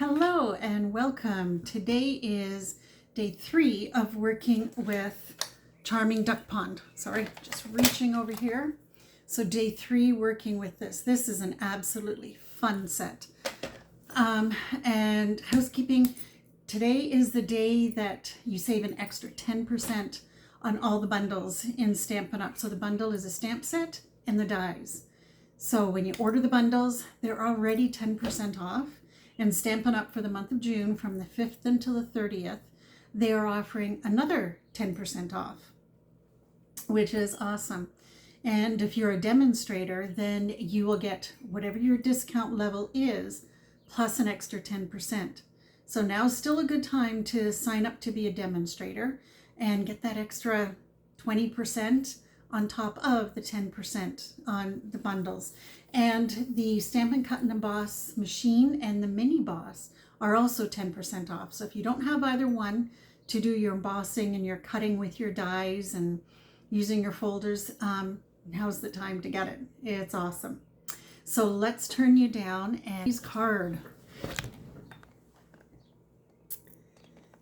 Hello and welcome. Today is day 3 of working with Charming Duck Pond. Sorry, just reaching over here. So day 3 working with this. This is an absolutely fun set. And housekeeping, today is the day that you save an extra 10% on all the bundles in Stampin' Up. So the bundle is a stamp set and the dies. So when you order the bundles, they're already 10% off. And Stampin' Up! For the month of June, from the 5th until the 30th, they are offering another 10% off, which is awesome. And if you're a demonstrator, then you will get whatever your discount level is, plus an extra 10%. So now's still a good time to sign up to be a demonstrator and get that extra 20% on top of the 10% on the bundles. And the Stampin' Cut and Emboss machine and the mini boss are also 10% off. So if you don't have either one to do your embossing and your cutting with your dies and using your folders, now's the time to get it. It's awesome. So let's turn you down and use card.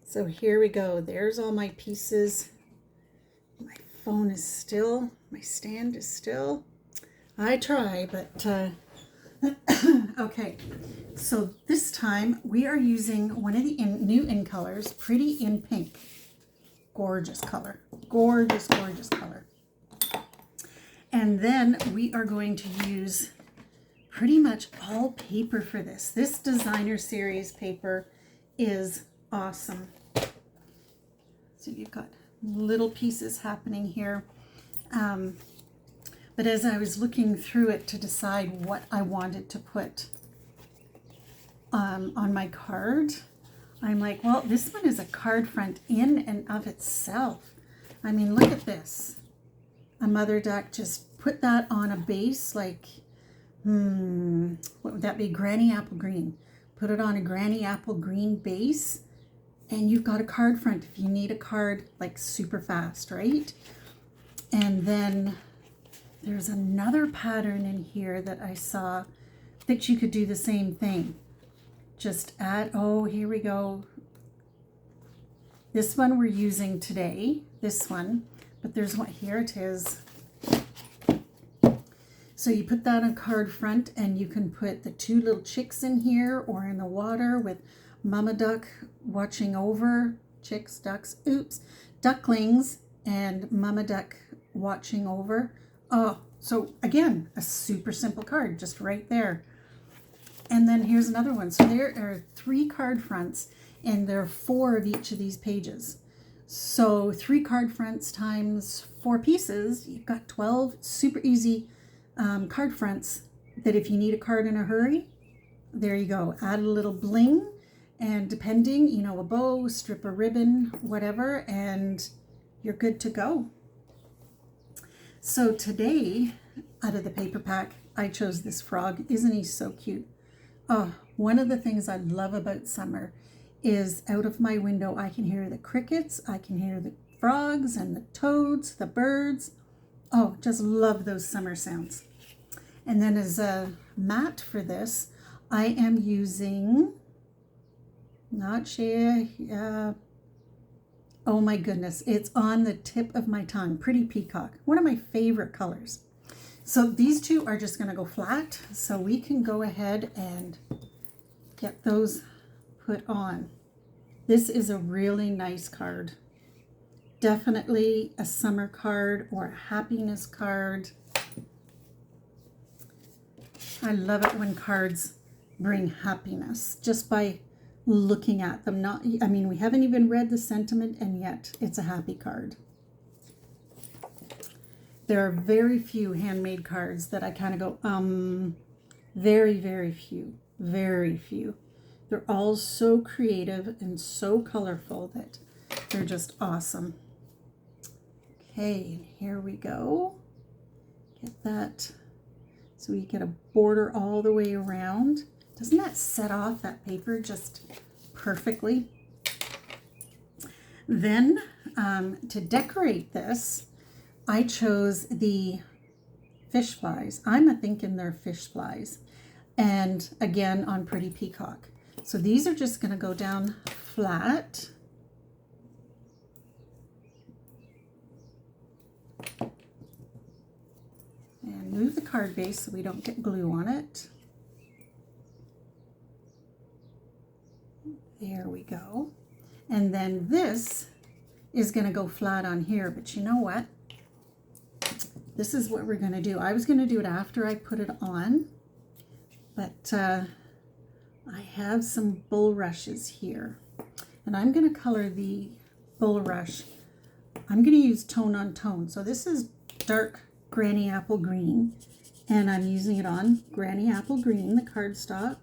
So here we go. There's all my pieces. My phone is still, my stand is still. I try, but okay. So this time we are using one of the new in colors, Pretty in Pink. Gorgeous color, gorgeous, gorgeous color. And then we are going to use pretty much all paper for this. This designer series paper is awesome. So you've got little pieces happening here. But as I was looking through it to decide what I wanted to put on my card, I'm like, well, this one is a card front in and of itself. I mean, look at this. A mother duck, just put that on a base like, what would that be? Granny apple green. Put it on a granny apple green base, and you've got a card front if you need a card like super fast, right? And then there's another pattern in here that I saw that you could do the same thing. Just add, oh, here we go. This one we're using today, this one, but there's one, here it is. So you put that on card front and you can put the two little chicks in here or in the water with Mama Duck watching over, chicks, ducks, oops, ducklings and Mama Duck watching over. Oh, so again, a super simple card, just right there. And then here's another one. So there are 3 card fronts and there are 4 of each of these pages. So 3 card fronts times 4 pieces, you've got 12 super easy card fronts that if you need a card in a hurry, there you go. Add a little bling and depending, you know, a bow, strip of ribbon, whatever, and you're good to go. So today, out of the paper pack, I chose this frog. Isn't he so cute? Oh, one of the things I love about summer is out of my window, I can hear the crickets, I can hear the frogs and the toads, the birds. Oh, just love those summer sounds. And then as a mat for this, I am using, not shea, oh my goodness, it's on the tip of my tongue. Pretty Peacock, one of my favorite colors. So these 2 are just going to go flat, so we can go ahead and get those put on. This is a really nice card. Definitely a summer card or a happiness card. I love it when cards bring happiness just by looking at them. Not, I mean, we haven't even read the sentiment and yet it's a happy card. There are very few handmade cards that I kind of go, very, very few, very few. They're all so creative and so colorful that they're just awesome. Okay, here we go. Get that so we get a border all the way around. Doesn't that set off that paper just perfectly? Then to decorate this, I chose the fish flies. I'm a thinking they're fish flies. And again, on Pretty Peacock. So these are just going to go down flat. And move the card base so we don't get glue on it. There we go. And then this is going to go flat on here, but you know what? This is what we're going to do. I was going to do it after I put it on, but I have some bulrushes here, and I'm going to color the bulrush. I'm going to use tone on tone. So this is dark Granny Apple Green, and I'm using it on Granny Apple Green, the cardstock.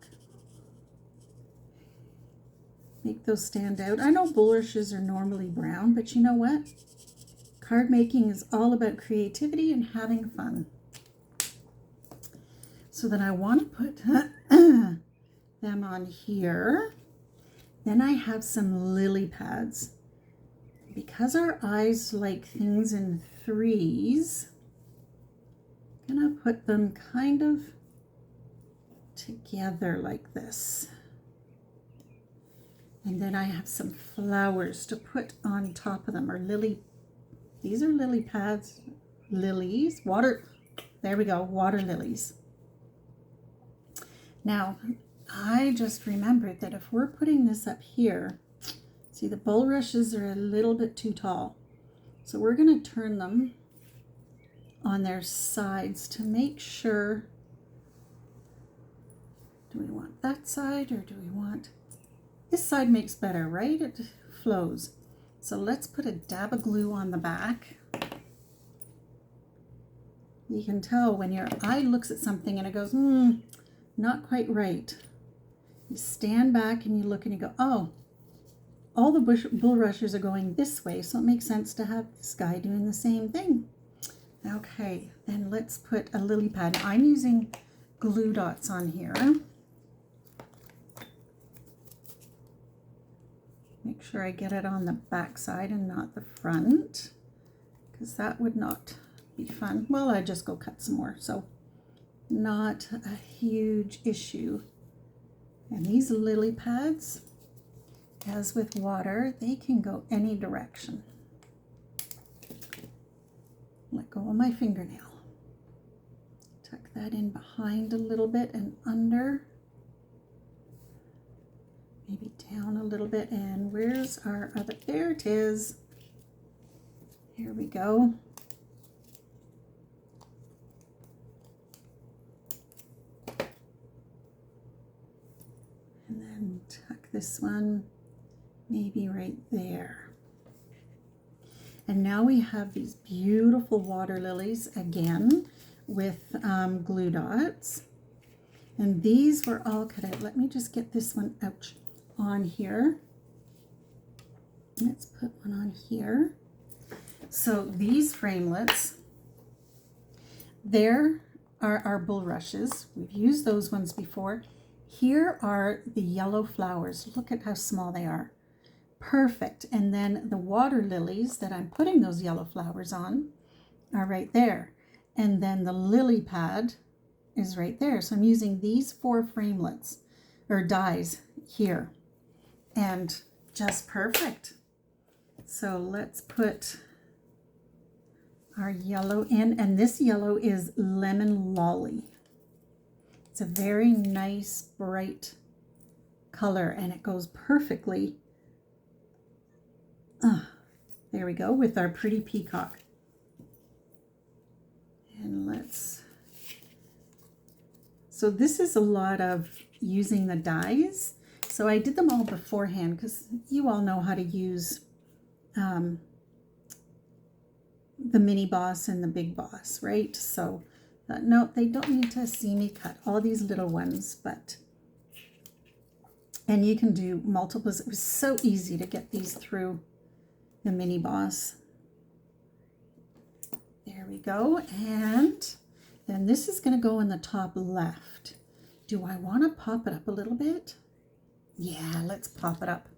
Make those stand out. I know bulrushes are normally brown, but you know what? Card making is all about creativity and having fun. So then I want to put them on here. Then I have some lily pads. Because our eyes like things in threes, I'm going to put them kind of together like this. And then I have some flowers to put on top of them, or lily. These are lily pads, lilies, water. There we go, water lilies. Now, I just remembered that if we're putting this up here, see the bulrushes are a little bit too tall. So we're going to turn them on their sides to make sure. Do we want that side or do we want... This side makes better, right? It flows. So let's put a dab of glue on the back. You can tell when your eye looks at something and it goes, not quite right. You stand back and you look and you go, oh, all the bulrushes are going this way, so it makes sense to have this guy doing the same thing. Okay, then let's put a lily pad. I'm using glue dots on here. Make sure I get it on the back side and not the front, because that would not be fun. Well, I just go cut some more, so not a huge issue. And these lily pads, as with water, they can go any direction. Let go of my fingernail. Tuck that in behind a little bit and under. Maybe down a little bit, and where's our other, there it is. Here we go. And then tuck this one maybe right there. And now we have these beautiful water lilies again with glue dots. And these were all cut out. Let me just get this one out on here. Let's put one on here. So these framelets, there are our bulrushes. We've used those ones before. Here are the yellow flowers. Look at how small they are. Perfect. And then the water lilies that I'm putting those yellow flowers on are right there. And then the lily pad is right there. So I'm using these 4 framelets or dies here, and just perfect. So let's put our yellow in, and this yellow is Lemon Lolly. It's a very nice bright color, and it goes perfectly there we go, with our pretty peacock. And let's, so this is a lot of using the dies. So I did them all beforehand because you all know how to use the mini boss and the big boss, right? So no, they don't need to see me cut all these little ones, but, and you can do multiples. It was so easy to get these through the mini boss. There we go. And then this is going to go in the top left. Do I want to pop it up a little bit? Yeah, let's pop it up.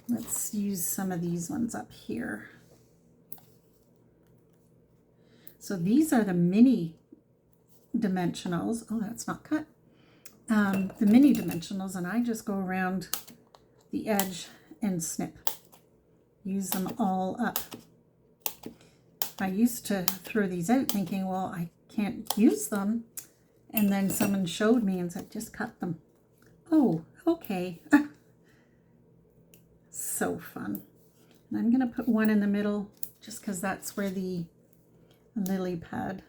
Let's use some of these ones up here. So these are the mini dimensionals. Oh, that's not cut. the mini dimensionals, and I just go around the edge and snip. Use them all up. I used to throw these out thinking, well, I can't use them. And then someone showed me and said, just cut them. Oh, okay. So fun. And I'm going to put one in the middle just because that's where the lily pads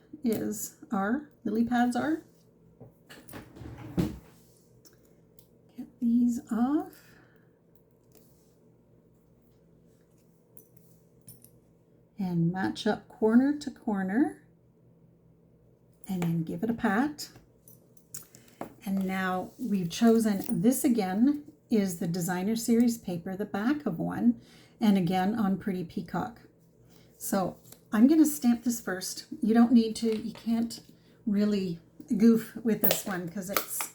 are. Get these off. And match up corner to corner. And then give it a pat. And now we've chosen, this again is the Designer Series paper, the back of one, and again on Pretty Peacock. So I'm going to stamp this first. You don't need to, you can't really goof with this one because it's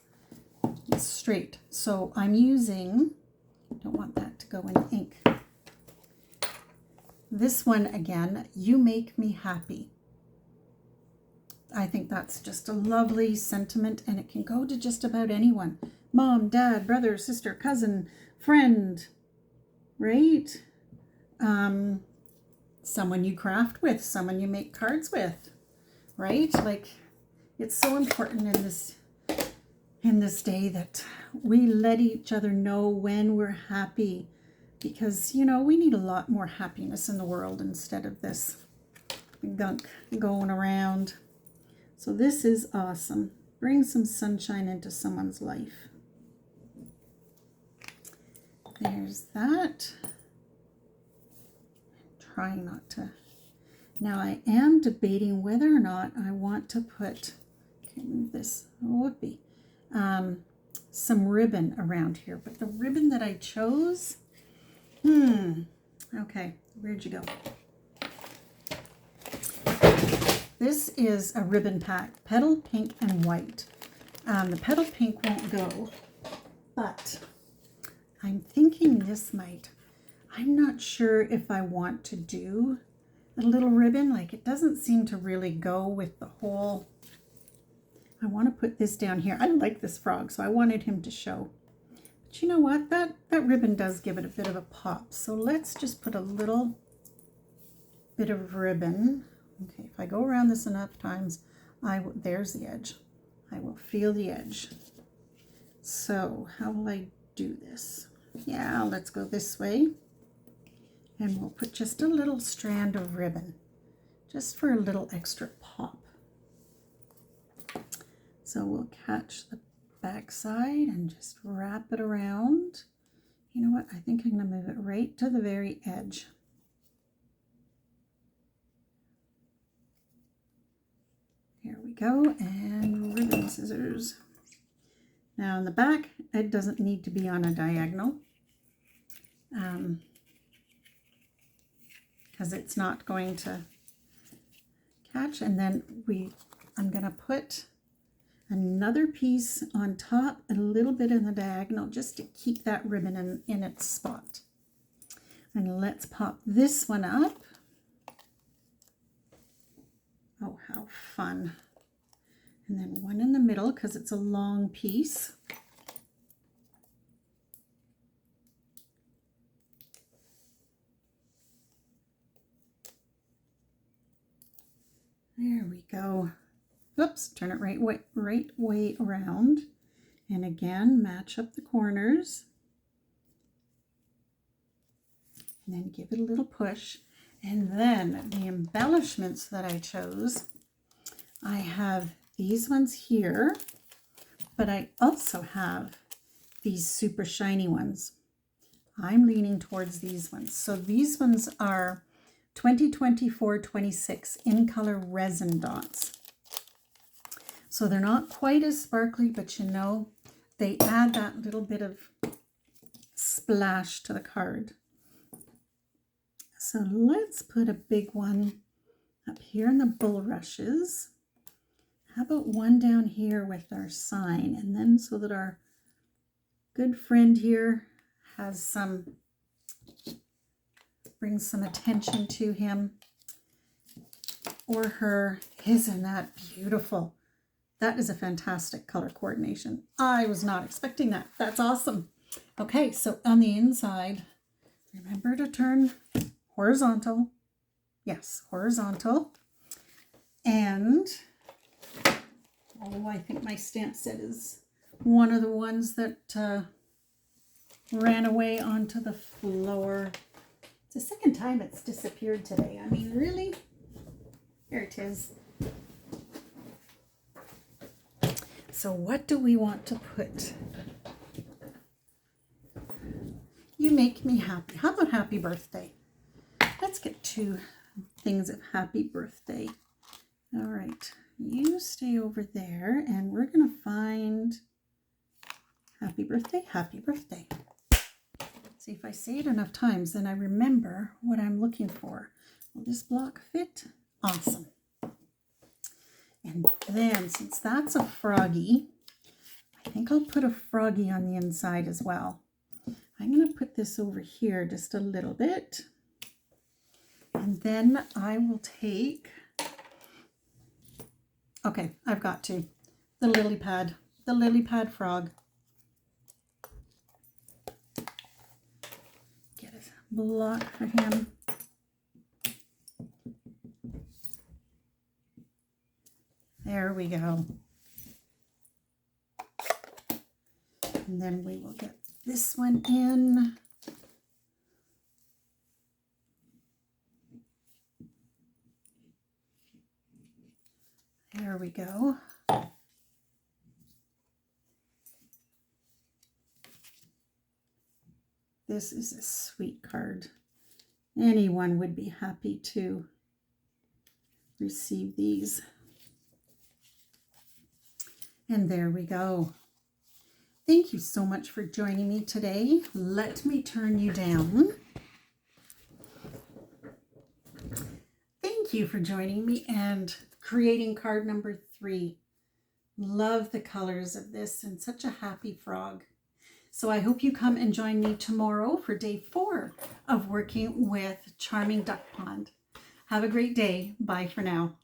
straight. So I'm using, don't want that to go in ink. This one again, You Make Me Happy. I think that's just a lovely sentiment, and it can go to just about anyone. Mom, dad, brother, sister, cousin, friend, right? Someone you craft with, someone you make cards with, right? Like, it's so important in this day that we let each other know when we're happy, because, you know, we need a lot more happiness in the world instead of this gunk going around. So this is awesome. Bring some sunshine into someone's life. There's that. Try not to. Now I am debating whether or not I want to put, can't move this, whoopee, some ribbon around here. But the ribbon that I chose, okay, where'd you go? This is a ribbon pack, petal pink and white. The petal pink won't go, but I'm thinking this might. I'm not sure if I want to do a little ribbon. Like, it doesn't seem to really go with the whole. I want to put this down here. I like this frog, so I wanted him to show. But you know what? That ribbon does give it a bit of a pop. So let's just put a little bit of ribbon. Okay, if I go around this enough times, there's the edge. I will feel the edge. So how will I do this? Yeah, let's go this way. And we'll put just a little strand of ribbon, just for a little extra pop. So we'll catch the back side and just wrap it around. You know what? I think I'm going to move it right to the very edge. Here we go, and ribbon scissors. Now in the back, it doesn't need to be on a diagonal because it's not going to catch. And then I'm going to put another piece on top, a little bit in the diagonal, just to keep that ribbon in its spot. And let's pop this one up. Oh, how fun. And then one in the middle because it's a long piece. There we go. Oops, turn it right way around. And again, match up the corners. And then give it a little push. And then the embellishments that I chose, I have these ones here, but I also have these super shiny ones. I'm leaning towards these ones. So these ones are 2024-26 in color resin dots. So they're not quite as sparkly, but you know, they add that little bit of splash to the card. So let's put a big one up here in the bulrushes. How about one down here with our sign? And then so that our good friend here has some, brings some attention to him or her. Isn't that beautiful? That is a fantastic color coordination. I was not expecting that. That's awesome. Okay, so on the inside, remember to turn horizontal. Yes, horizontal. And, oh, I think my stamp set is one of the ones that ran away onto the floor. It's the second time it's disappeared today. I mean, really? Here it is. So what do we want to put? You make me happy. How about happy birthday? Let's get 2 things of happy birthday. All right, you stay over there and we're going to find happy birthday, happy birthday. See, if I say it enough times, then I remember what I'm looking for. Will this block fit? Awesome. And then, since that's a froggy, I think I'll put a froggy on the inside as well. I'm going to put this over here just a little bit. And then I will take, okay, I've got to, the lily pad frog. Get a block for him. There we go. And then we will get this one in. There we go. This is a sweet card. Anyone would be happy to receive these. And there we go. Thank you so much for joining me today. Let me turn you down. Thank you for joining me and creating card number 3. Love the colors of this and such a happy frog. So I hope you come and join me tomorrow for day 4 of working with Charming Duck Pond. Have a great day. Bye for now.